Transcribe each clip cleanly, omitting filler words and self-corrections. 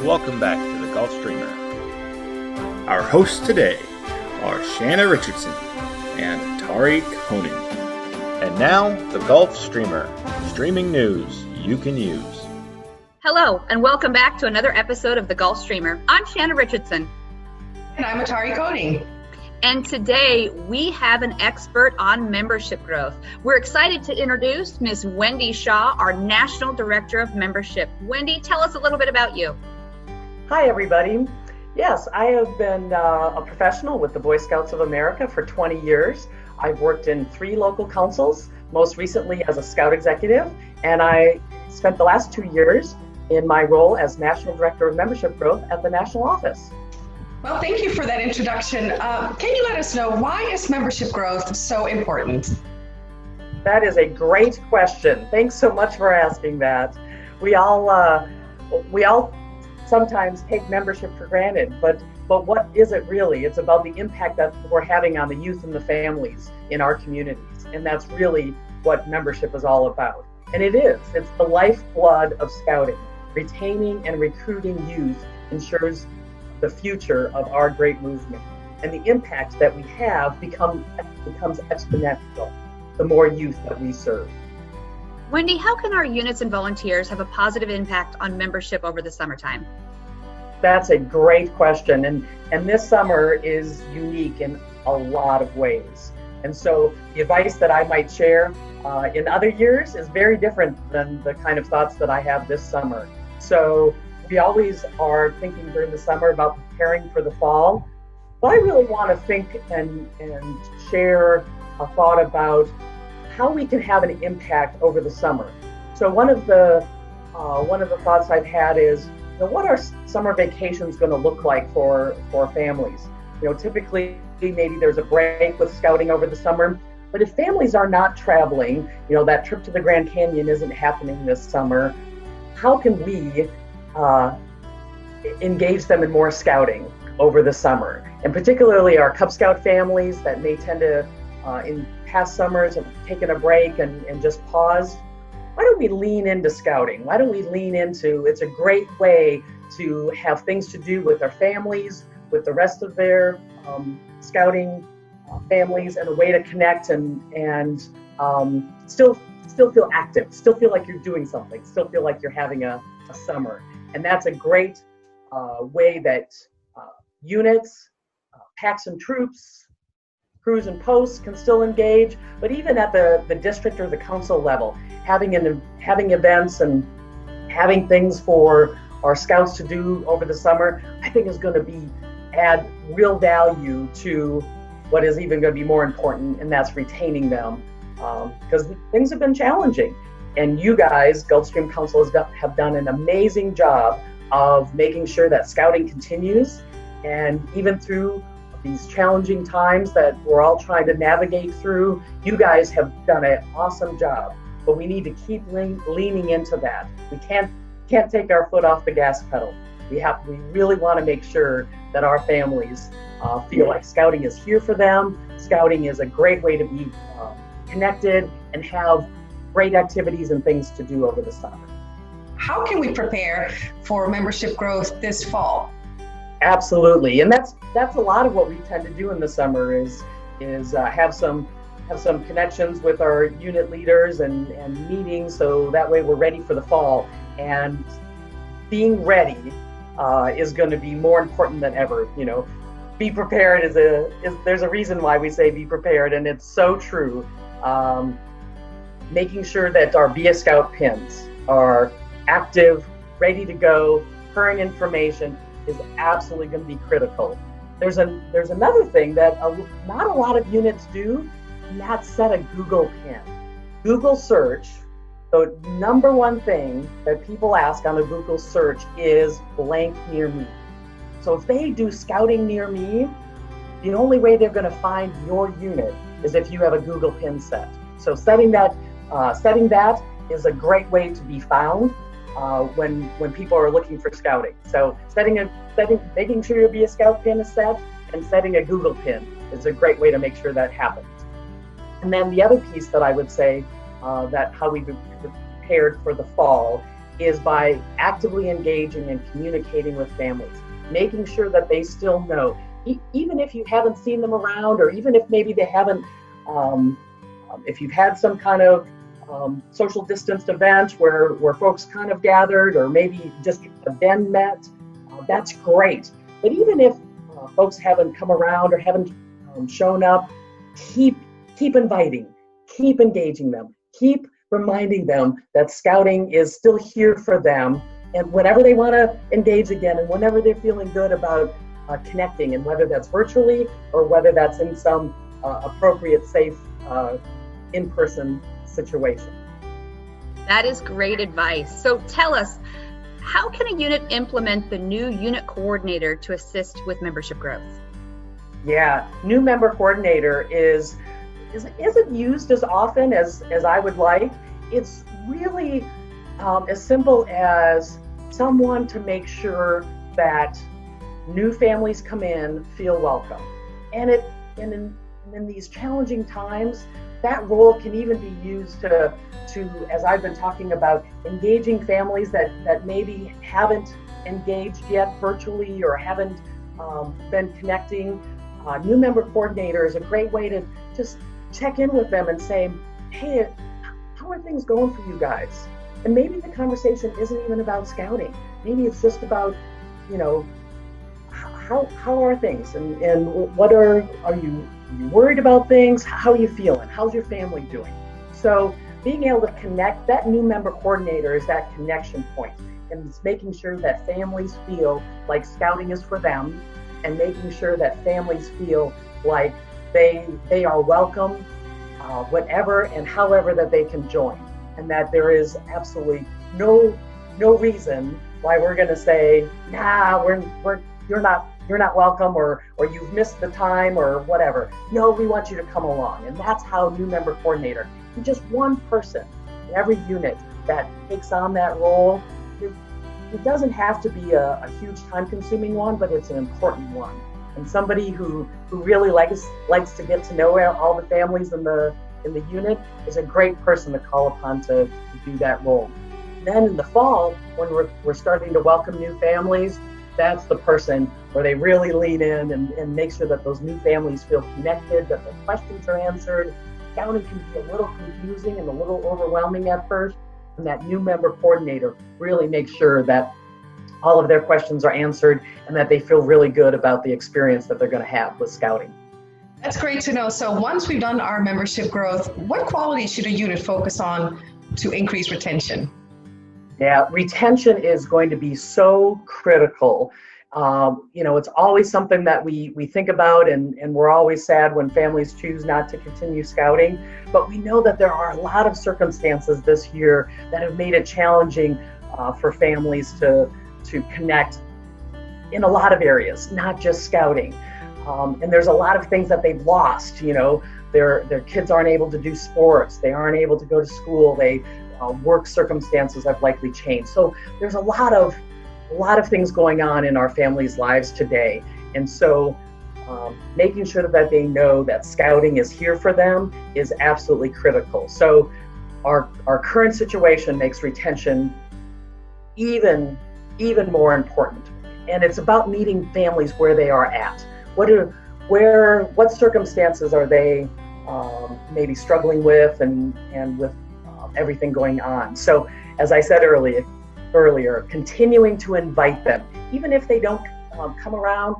Welcome back to the Gulf Streamer. Our hosts today are Shanna Richardson and Tari Koning. And now, the Gulf Streamer, streaming news you can use. Hello, and welcome back to another episode of the Gulf Streamer. I'm Shanna Richardson. And I'm Tari Koning. And today we have an expert on membership growth. We're excited to introduce Ms. Wendy Shaw, our National Director of Membership. Wendy, tell us a little bit about you. Hi, everybody. Yes, I have been a professional with the Boy Scouts of America for 20 years. I've worked in 3 local councils, most recently as a Scout executive, and I spent the last 2 years in my role as National Director of Membership Growth at the National Office. Well, thank you for that introduction. Can you let us know, why is membership growth so important? That is a great question. Thanks so much for asking that. We all sometimes take membership for granted, but what is it really? It's about the impact that we're having on the youth and the families in our communities, and that's really what membership is all about. And it's the lifeblood of Scouting. Retaining and recruiting youth ensures the future of our great movement, and the impact that we have becomes exponential the more youth that we serve. Wendy, how can our units and volunteers have a positive impact on membership over the summertime? That's a great question, and this summer is unique in a lot of ways. And so the advice that I might share in other years is very different than the kind of thoughts that I have this summer. So we always are thinking during the summer about preparing for the fall, but I really want to think and share a thought about how we can have an impact over the summer. So one of the thoughts I've had is, what are summer vacations going to look like for families? Typically maybe there's a break with Scouting over the summer, but if families are not traveling, that trip to the Grand Canyon isn't happening this summer, how can we engage them in more Scouting over the summer? And particularly our Cub Scout families that may tend to, in past summers, have taken a break and just paused. Why don't we lean into Scouting? Why don't we lean into, it's a great way to have things to do with their families, with the rest of their Scouting families, and a way to connect and still feel active, still feel like you're doing something, still feel like you're having a summer. And that's a great way that units, packs and troops, crews and posts can still engage, but even at the district or the council level, having events and having things for our Scouts to do over the summer, I think is going to add real value to what is even going to be more important, and that's retaining them, because things have been challenging. And you guys, Gulfstream Council, have done an amazing job of making sure that Scouting continues, and even through these challenging times that we're all trying to navigate through, you guys have done an awesome job. But we need to keep leaning into that. We can't take our foot off the gas pedal. We really want to make sure that our families feel like Scouting is here for them. Scouting is a great way to be connected and have great activities and things to do over the summer. How can we prepare for membership growth this fall? Absolutely, and that's a lot of what we tend to do in the summer is have some connections with our unit leaders and meetings, so that way we're ready for the fall. And being ready is going to be more important than ever. Be prepared there's a reason why we say be prepared, and it's so true. Making sure that our Be a Scout pins are active, ready to go, current information is absolutely going to be critical. There's another thing that not a lot of units do, and that's set a Google pin. Google search, the number one thing that people ask on a Google search is blank near me. So if they do Scouting near me, the only way they're going to find your unit is if you have a Google pin set. So setting that is a great way to be found when people are looking for Scouting. So making sure your Be a Scout pin is set, and setting a Google pin is a great way to make sure that happens. And then the other piece that I would say that how we prepared for the fall is by actively engaging and communicating with families, making sure that they still know, even if you haven't seen them around, or even if maybe they haven't, if you've had some kind of social distanced event where folks kind of gathered, or maybe just then met, that's great. But even if folks haven't come around or haven't shown up, keep inviting, keep engaging them, keep reminding them that scouting is still here for them. And whenever they want to engage again, and whenever they're feeling good about connecting, and whether that's virtually or whether that's in some appropriate, safe, in-person situation. That is great advice. So tell us, how can a unit implement the new unit coordinator to assist with membership growth? Yeah, new member coordinator isn't used as often as I would like. It's really as simple as someone to make sure that new families come in, feel welcome. And in these challenging times, that role can even be used to, as I've been talking about, engaging families that maybe haven't engaged yet virtually, or haven't been connecting. New member coordinator is a great way to just check in with them and say, hey, how are things going for you guys? And maybe the conversation isn't even about scouting. Maybe it's just about, how are things, and what are you worried about things? How are you feeling? How's your family doing? So being able to connect, that new member coordinator is that connection point, and it's making sure that families feel like scouting is for them, and making sure that families feel like they are welcome, whatever and however that they can join, and that there is absolutely no reason why we're going to say, nah, you're not welcome, or you've missed the time, or whatever. No, we want you to come along. And that's how new member coordinator, and just one person in every unit that takes on that role. It doesn't have to be a huge time-consuming one, but it's an important one. And somebody who really likes to get to know all the families in the unit is a great person to call upon to do that role. Then in the fall, when we're starting to welcome new families, that's the person where they really lean in and make sure that those new families feel connected, that their questions are answered. Scouting can be a little confusing and a little overwhelming at first, and that new member coordinator really makes sure that all of their questions are answered and that they feel really good about the experience that they're going to have with scouting. That's great to know. So once we've done our membership growth, what qualities should a unit focus on to increase retention? Yeah, retention is going to be so critical. It's always something that we think about, and we're always sad when families choose not to continue scouting. But we know that there are a lot of circumstances this year that have made it challenging for families to connect in a lot of areas, not just scouting. And there's a lot of things that they've lost. Their kids aren't able to do sports. They aren't able to go to school. Work circumstances have likely changed. So there's a lot of things going on in our families' lives today. And so making sure that they know that scouting is here for them is absolutely critical. So our current situation makes retention even more important. And it's about meeting families where they are at. What circumstances are they maybe struggling with, and with everything going on. So as I said earlier, continuing to invite them, even if they don't come around,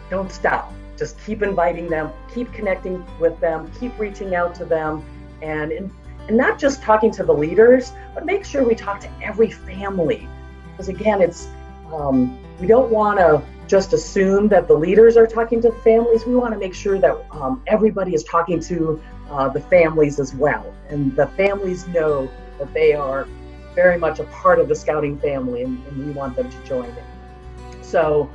don't stop. Just keep inviting them, keep connecting with them, keep reaching out to them, and not just talking to the leaders, but make sure we talk to every family. Because again, we don't want to just assume that the leaders are talking to families. We want to make sure that everybody is talking to the families as well, and the families know that they are very much a part of the scouting family, and we want them to join in. So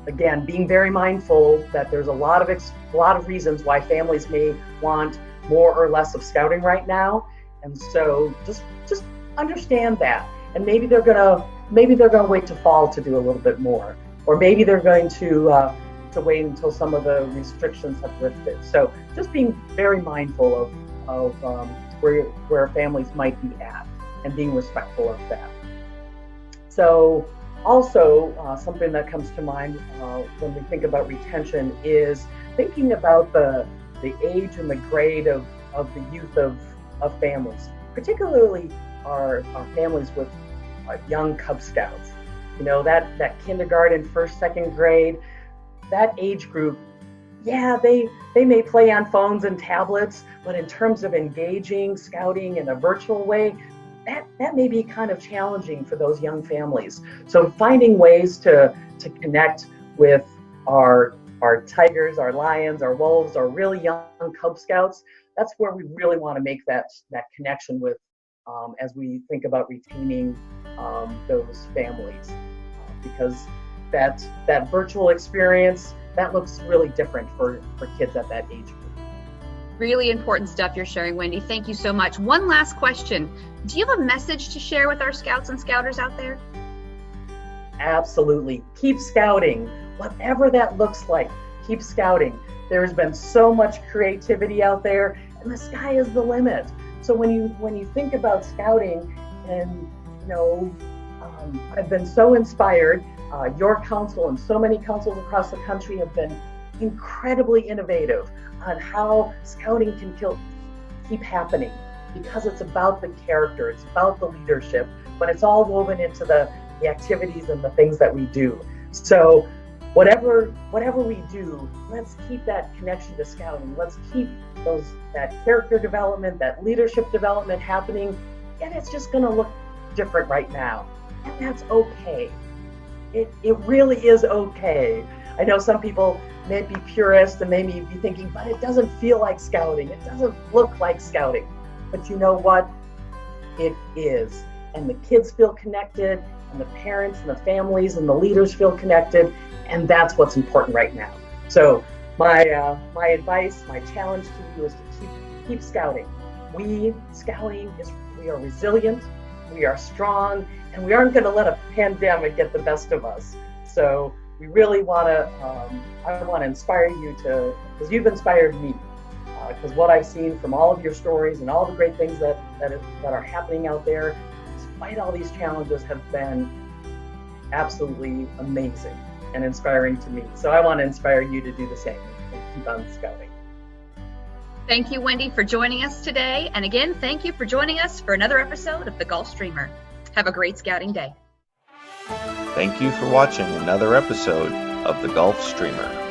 again, being very mindful that there's a lot of reasons why families may want more or less of scouting right now, and so just understand that. And maybe they're gonna wait to fall to do a little bit more, or maybe they're going to wait until some of the restrictions have lifted. So just being very mindful of where families might be at. and being respectful of that. So also something that comes to mind when we think about retention is thinking about the age and the grade of the youth of families, particularly our families with young Cub Scouts. You know, that kindergarten, first, second grade, that age group, yeah, they may play on phones and tablets, but in terms of engaging Scouting in a virtual way, that may be kind of challenging for those young families. So finding ways to connect with our tigers, our lions, our wolves, our really young Cub Scouts, that's where we really want to make that connection with as we think about retaining those families, because that virtual experience, that looks really different for kids at that age group. Really important stuff you're sharing, Wendy. Thank you so much. One last question. Do you have a message to share with our Scouts and Scouters out there? Absolutely. Keep scouting. Whatever that looks like, keep scouting. There's been so much creativity out there, and the sky is the limit. So when you think about Scouting, and I've been so inspired. Your council and so many councils across the country have been incredibly innovative on how Scouting can keep happening, because it's about the character, it's about the leadership, but it's all woven into the activities and the things that we do. So whatever we do, let's keep that connection to Scouting. Let's keep that character development, that leadership development happening. And it's just going to look different right now, and that's okay. It really is okay. I know some people may be purists and they may be thinking, but it doesn't feel like Scouting. It doesn't look like Scouting. But you know what? It is. And the kids feel connected, and the parents and the families and the leaders feel connected, and that's what's important right now. So my advice, my challenge to you is to keep Scouting. Scouting we are resilient, we are strong, and we aren't going to let a pandemic get the best of us. So we really want to, I want to inspire you because you've inspired me. Because what I've seen from all of your stories and all the great things that are happening out there, despite all these challenges, have been absolutely amazing and inspiring to me. So I want to inspire you to do the same and keep on Scouting. Thank you, Wendy, for joining us today. And again, thank you for joining us for another episode of The Gulf Streamer. Have a great Scouting day. Thank you for watching another episode of The Gulf Streamer.